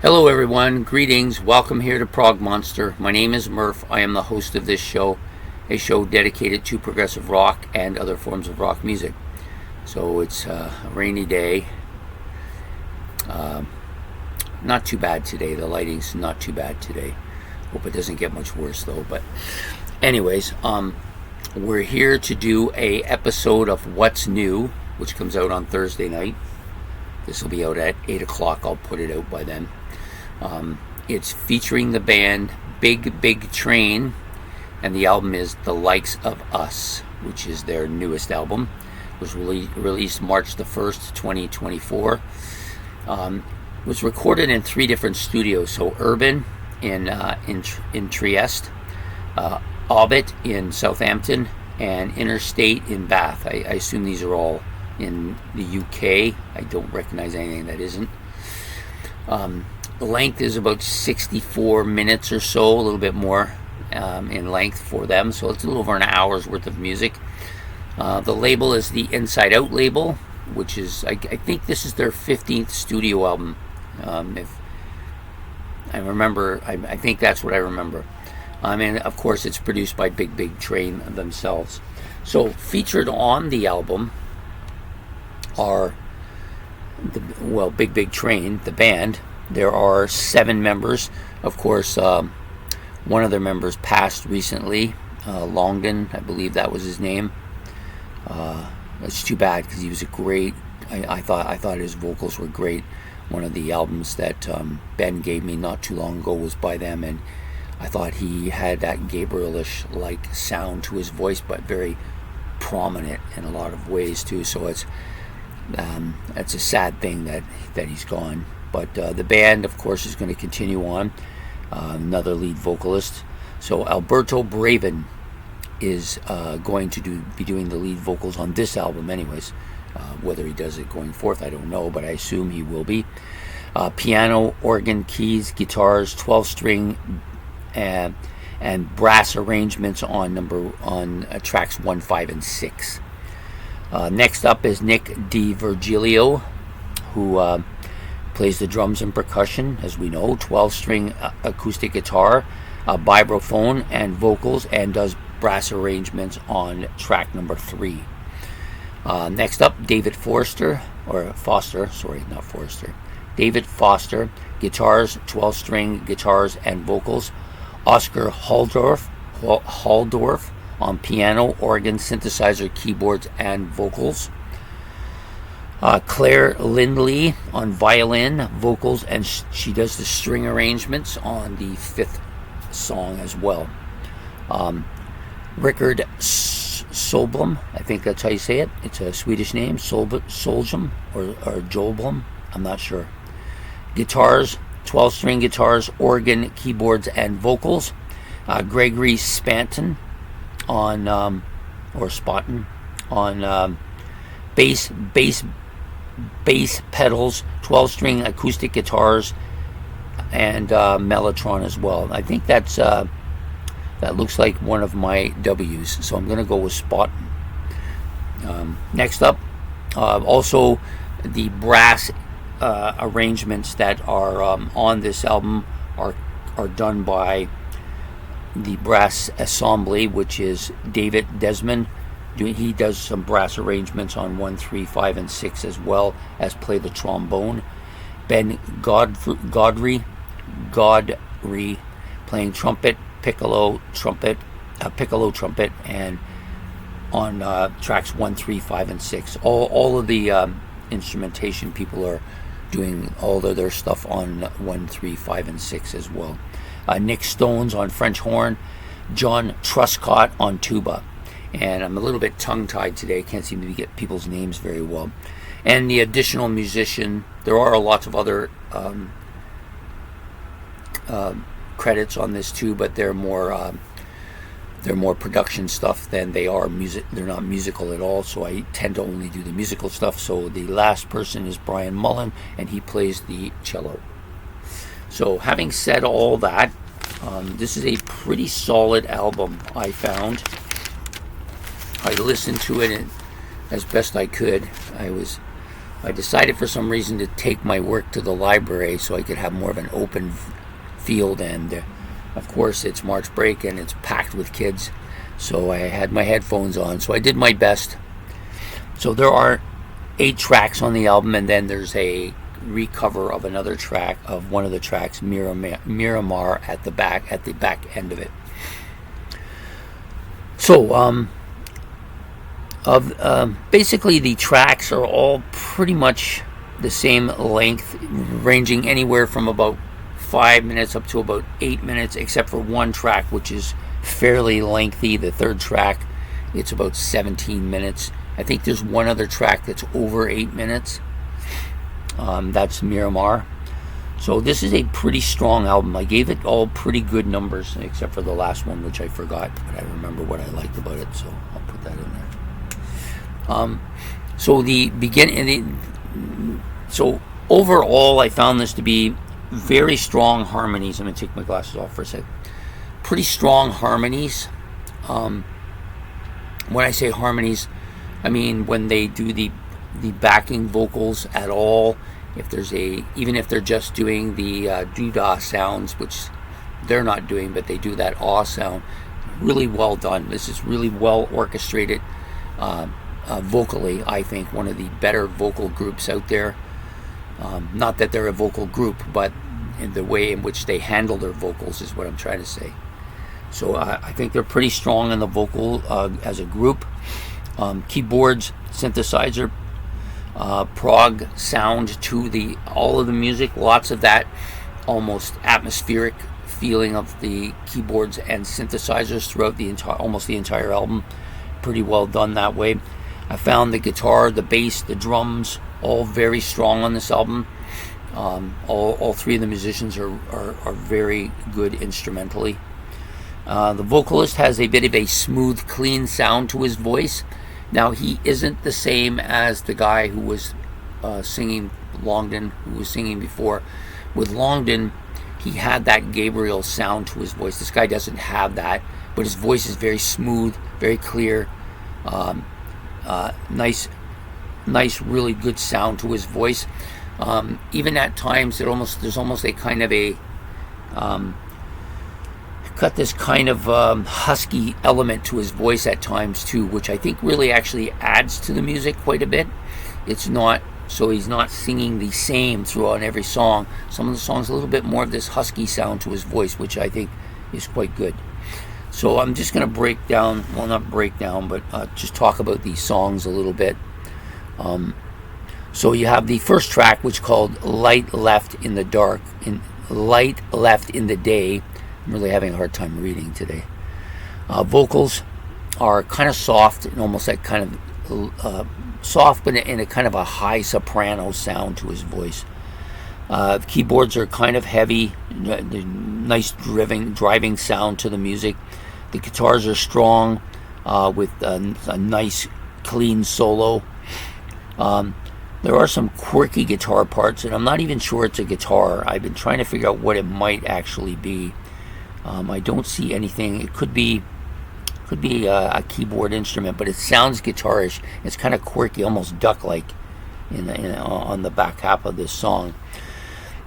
Hello everyone, greetings, welcome here to Prog Monster. My name is Murph, I am the host of this show, a show dedicated to progressive rock and other forms of rock music. So it's a rainy day, not too bad today, the lighting's not too bad today. Hope it doesn't get much worse though, but anyways, we're here to do a episode of What's New, which comes out on Thursday night. This will be out at 8 o'clock, I'll put it out by then. It's featuring the band Big Big Train, and the album is The Likes of Us, which is their newest album. It was released March the 1st, 2024. It was recorded in 3 different studios, so Urban in Trieste, Orbit in Southampton, and Interstate in Bath. I assume these are all in the UK. I don't recognize anything that isn't. The length is about 64 minutes or so, a little bit more in length for them, so it's a little over an hour's worth of music. The label is the Inside Out label, which is, I think this is their 15th studio album. If I remember, I think that's what I remember. And of course it's produced by Big Big Train themselves. So featured on the album are Big Big Train, the band. There are 7 members. Of course, one of their members passed recently, Longden, I believe that was his name. It's too bad because he was a great. I thought his vocals were great. One of the albums that Ben gave me not too long ago was by them, and I thought he had that Gabrielish-like sound to his voice, but very prominent in a lot of ways too. So it's a sad thing that he's gone. But the band, of course, is going to continue on. Another lead vocalist. So Alberto Braven is going to be doing the lead vocals on this album anyways. Whether he does it going forth, I don't know, but I assume he will be. Piano, organ, keys, guitars, 12-string, and brass arrangements on tracks 1, 5, and 6. Next up is Nick DiVirgilio, who plays the drums and percussion, as we know, 12-string acoustic guitar, vibraphone, and vocals, and does brass arrangements on track number 3. Next up, David Foster, David Foster, guitars, 12-string guitars and vocals. Oscar Halldorf on piano, organ, synthesizer, keyboards, and vocals. Claire Lindley on violin, vocals, and she does the string arrangements on the 5th song as well. Rickard Solblom, I think that's how you say it. It's a Swedish name, Solblom or Jolblom, I'm not sure. Guitars, 12-string guitars, organ, keyboards, and vocals. Gregory Spanton on bass pedals, 12-string acoustic guitars, and mellotron as well. I think that looks like one of my W's, so I'm going to go with Spot. Next up, also the brass arrangements that are on this album are done by the Brass Assembly, which is David Desmond. He does some brass arrangements on 1, 3, 5, and 6, as well as play the trombone. Ben Godry playing trumpet, piccolo trumpet, and on tracks 1, 3, 5, and 6. All of the instrumentation people are doing all of their stuff on 1, 3, 5, and 6 as well. Nick Stones on French horn, John Truscott on tuba. And I'm a little bit tongue-tied today. Can't seem to get people's names very well. And the additional musician, there are lots of other credits on this too, but they're more production stuff than they are music. They're not musical at all, so I tend to only do the musical stuff. So the last person is Brian Mullen, and he plays the cello. So having said all that, this is a pretty solid album, I found. I listened to it as best I could. I was I decided for some reason to take my work to the library so I could have more of an open field, and of course it's March break and it's packed with kids, so I had my headphones on, so I did my best. So there are 8 tracks on the album, and then there's a recover of another track of one of the tracks, Miramar, at the back end of it. So basically the tracks are all pretty much the same length, ranging anywhere from about 5 minutes up to about 8 minutes, except for one track which is fairly lengthy. The third track, it's about 17 minutes. I think there's one other track that's over 8 minutes. That's Miramar. So this is a pretty strong album. I gave it all pretty good numbers, except for the last one, which I forgot, but I remember what I liked about it, so I'll put that in there. So the beginning, so overall, I found this to be very strong harmonies. I'm gonna take my glasses off for a sec. Pretty strong harmonies. When I say harmonies, I mean when they do the backing vocals at all. Even if they're just doing the doodah sounds, which they're not doing, but they do that aw sound, really well done. This is really well orchestrated vocally. I think one of the better vocal groups out there. Not that they're a vocal group, but in the way in which they handle their vocals is what I'm trying to say. So I think they're pretty strong in the vocal as a group. Keyboards, synthesizer, prog sound to all of the music. Lots of that almost atmospheric feeling of the keyboards and synthesizers throughout almost the entire album. Pretty well done that way. I found the guitar, the bass, the drums, all very strong on this album. All 3 of the musicians are very good instrumentally. The vocalist has a bit of a smooth, clean sound to his voice. Now, he isn't the same as the guy who was singing, Longden, who was singing before. With Longden, he had that Gabriel sound to his voice. This guy doesn't have that, but his voice is very smooth, very clear, nice, really good sound to his voice. Even at times, there's almost a kind of a got this kind of husky element to his voice at times too, which I think really actually adds to the music quite a bit. It's not so he's not singing the same throughout every song. Some of the songs a little bit more of this husky sound to his voice, which I think is quite good. So I'm just going to break down, well, not break down, but just talk about these songs a little bit. So you have the first track, which is called Light Left in the Dark, Light Left in the Day. I'm really having a hard time reading today. Vocals are kind of soft and almost like kind of soft, but in a kind of a high soprano sound to his voice. The keyboards are kind of heavy, nice driving sound to the music. The guitars are strong with a nice clean solo. There are some quirky guitar parts, and I'm not even sure it's a guitar. I've been trying to figure out what it might actually be. I don't see anything. It could be a keyboard instrument, but it sounds guitarish. It's kind of quirky, almost duck-like on the back half of this song.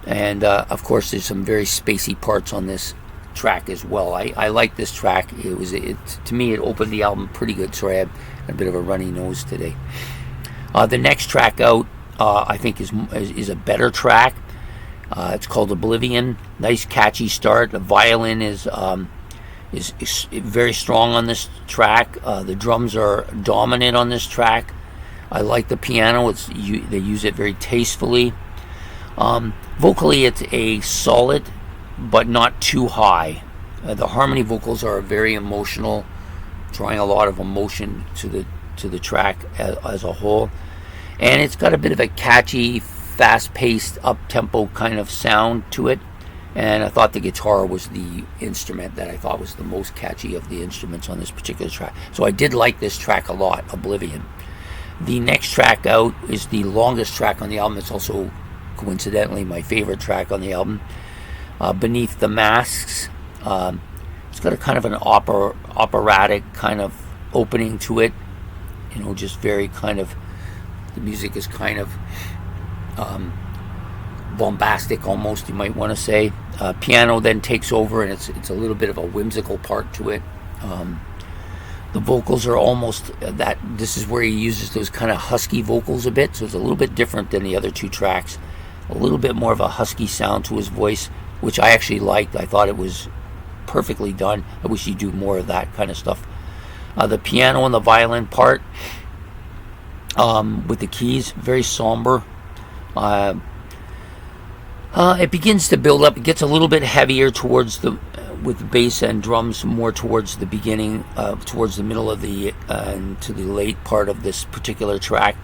And of course, there's some very spacey parts on this track as well. I like this track. To me, it opened the album pretty good. Sorry, I have a bit of a runny nose today. The next track out, I think, is a better track. It's called Oblivion. Nice, catchy start. The violin is very strong on this track. The drums are dominant on this track. I like the piano. They use it very tastefully. Vocally, it's a solid, but not too high. The harmony vocals are very emotional, drawing a lot of emotion to the track as a whole. And it's got a bit of a catchy, fast-paced, up-tempo kind of sound to it. And I thought the guitar was the instrument that I thought was the most catchy of the instruments on this particular track. So I did like this track a lot, Oblivion. The next track out is the longest track on the album. It's also, coincidentally, my favorite track on the album, Beneath the Masks. It's got a kind of an operatic kind of opening to it. Just very kind of, the music is kind of bombastic almost, you might want to say. Piano then takes over, and it's a little bit of a whimsical part to it. The vocals are almost that. This is where he uses those kind of husky vocals a bit, so it's a little bit different than the other two tracks. A little bit more of a husky sound to his voice, which I actually liked. I thought it was perfectly done. I wish he'd do more of that kind of stuff. The piano and the violin part with the keys, very somber. It begins to build up. It gets a little bit heavier towards the with bass and drums more towards the beginning, towards the middle of the and to the late part of this particular track.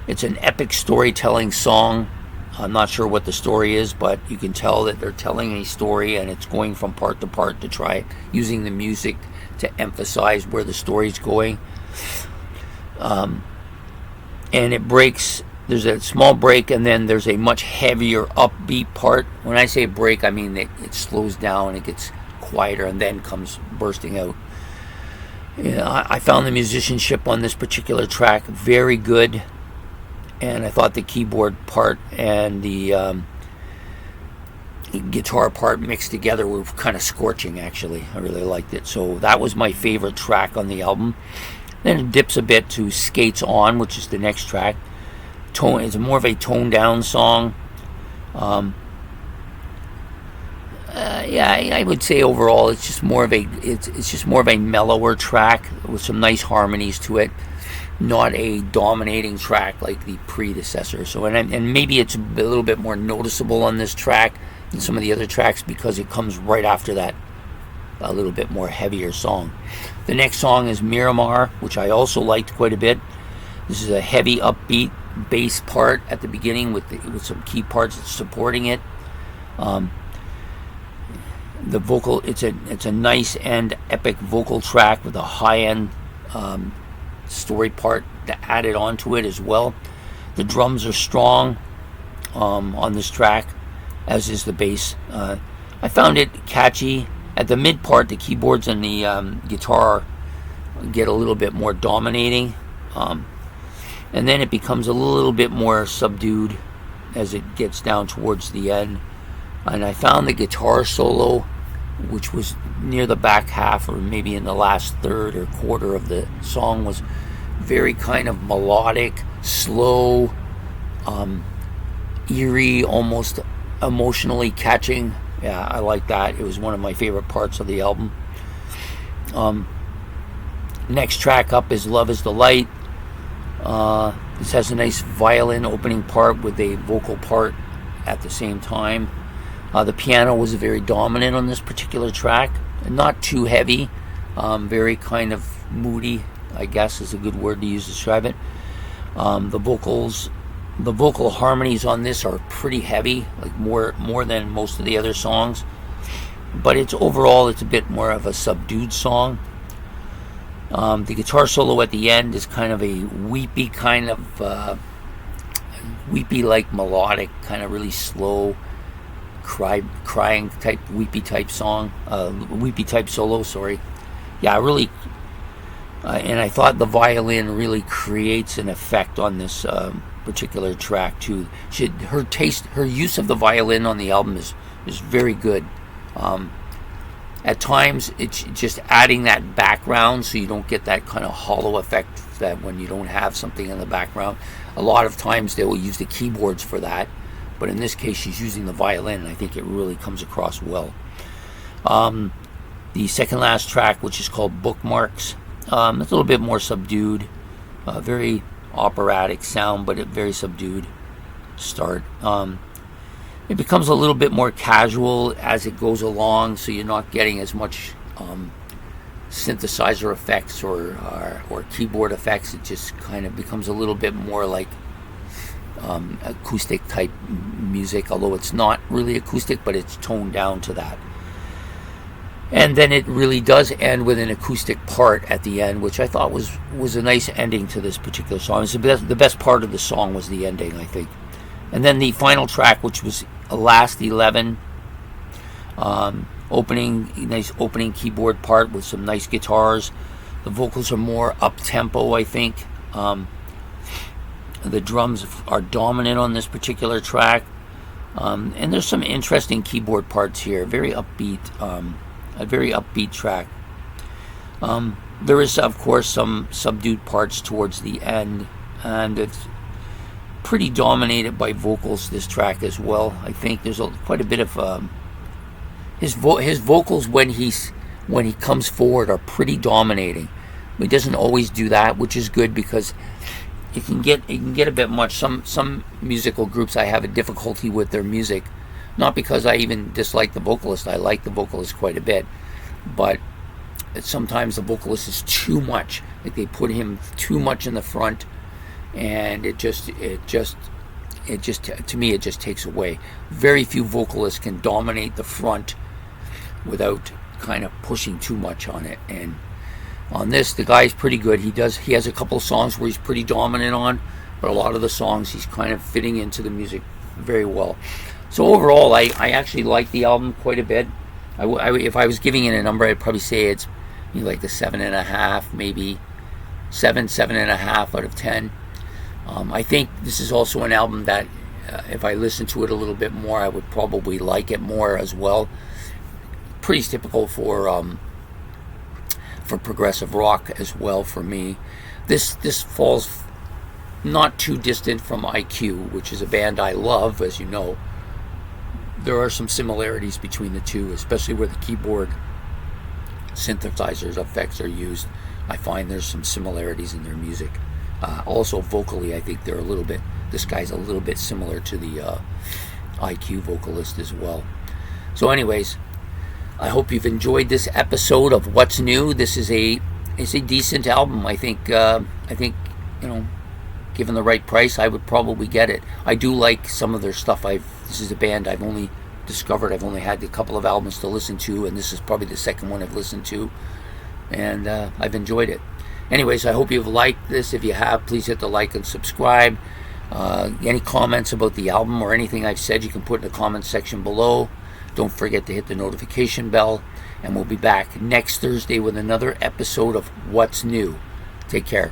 It's an epic storytelling song. I'm not sure what the story is, but you can tell that they're telling a story, and it's going from part to part to try using the music to emphasize where the story's going. And it breaks. There's a small break, and then there's a much heavier upbeat part. When I say break, I mean that it slows down, it gets quieter, and then comes bursting out. Yeah, I found the musicianship on this particular track very good, and I thought the keyboard part and the guitar part mixed together were kind of scorching, actually. I really liked it. So that was my favorite track on the album. Then it dips a bit to Skates On, which is the next track. It's more of a toned down song. I would say overall it's just more of a mellower track with some nice harmonies to it, not a dominating track like the predecessor. So and maybe it's a little bit more noticeable on this track than some of the other tracks because it comes right after that a little bit more heavier song. The next song is Miramar, which I also liked quite a bit. This is a heavy upbeat bass part at the beginning with some key parts supporting it. The vocal, it's a nice and epic vocal track with a high end story part added onto it as well. The drums are strong on this track, as is the bass. I found it catchy. At the mid part, the keyboards and the guitar get a little bit more dominating. And then it becomes a little bit more subdued as it gets down towards the end. And I found the guitar solo, which was near the back half or maybe in the last third or quarter of the song, was very kind of melodic, slow, eerie, almost emotionally catching. Yeah, I like that. It was one of my favorite parts of the album. Next track up is Love is the Light. This has a nice violin opening part with a vocal part at the same time. The piano was very dominant on this particular track. Not too heavy, very kind of moody, I guess is a good word to use to describe it. The vocal harmonies on this are pretty heavy, like more than most of the other songs. But overall it's a bit more of a subdued song. The guitar solo at the end is kind of a weepy kind of weepy like melodic, kind of really slow crying type weepy type song, weepy type solo, sorry. Yeah, really and I thought the violin really creates an effect on this particular track too. Her use of the violin on the album is very good. At times it's just adding that background so you don't get that kind of hollow effect that when you don't have something in the background. A lot of times they will use the keyboards for that, but in this case she's using the violin, and I think it really comes across well. The second last track, which is called Bookmarks, it's a little bit more subdued, very operatic sound, but very subdued start. It becomes a little bit more casual as it goes along, so you're not getting as much synthesizer effects or keyboard effects. It just kind of becomes a little bit more like acoustic type music, although it's not really acoustic, but it's toned down to that. And then it really does end with an acoustic part at the end, which I thought was a nice ending to this particular song. It's the best part of the song was the ending, I think. And then the final track, which was Last 11, nice opening keyboard part with some nice guitars. The vocals are more up tempo, I think. The drums are dominant on this particular track, and there's some interesting keyboard parts here. Very upbeat, a very upbeat track. There is, of course, some subdued parts towards the end, and it's pretty dominated by vocals, this track as well. I think there's quite a bit of his vocals when he comes forward are pretty dominating. He doesn't always do that, which is good because it can get a bit much. Some musical groups, I have a difficulty with their music, not because I even dislike the vocalist. I like the vocalist quite a bit, but sometimes the vocalist is too much. Like they put him too much in the front, and it just to me it just takes away. Very few vocalists can dominate the front without kind of pushing too much on it. And on this, the guy's pretty good. He has a couple of songs where he's pretty dominant on, but a lot of the songs he's kind of fitting into the music very well. So overall, I actually like the album quite a bit. If I was giving it a number, I'd probably say it's like a 7.5, maybe 7.5 out of 10. I think this is also an album that if I listened to it a little bit more, I would probably like it more as well. Pretty typical for progressive rock as well for me. This falls not too distant from IQ, which is a band I love, as you know. There are some similarities between the two, especially where the keyboard synthesizers effects are used. I find there's some similarities in their music. Also vocally, I think they're this guy's a little bit similar to the IQ vocalist as well. So anyways, I hope you've enjoyed this episode of What's New. This is a decent album. I think given the right price, I would probably get it. I do like some of their stuff. This is a band I've only discovered. I've only had a couple of albums to listen to, and this is probably the second one I've listened to, and I've enjoyed it. Anyways, I hope you've liked this. If you have, please hit the like and subscribe. Any comments about the album or anything I've said, you can put in the comments section below. Don't forget to hit the notification bell, and we'll be back next Thursday with another episode of What's New. Take care.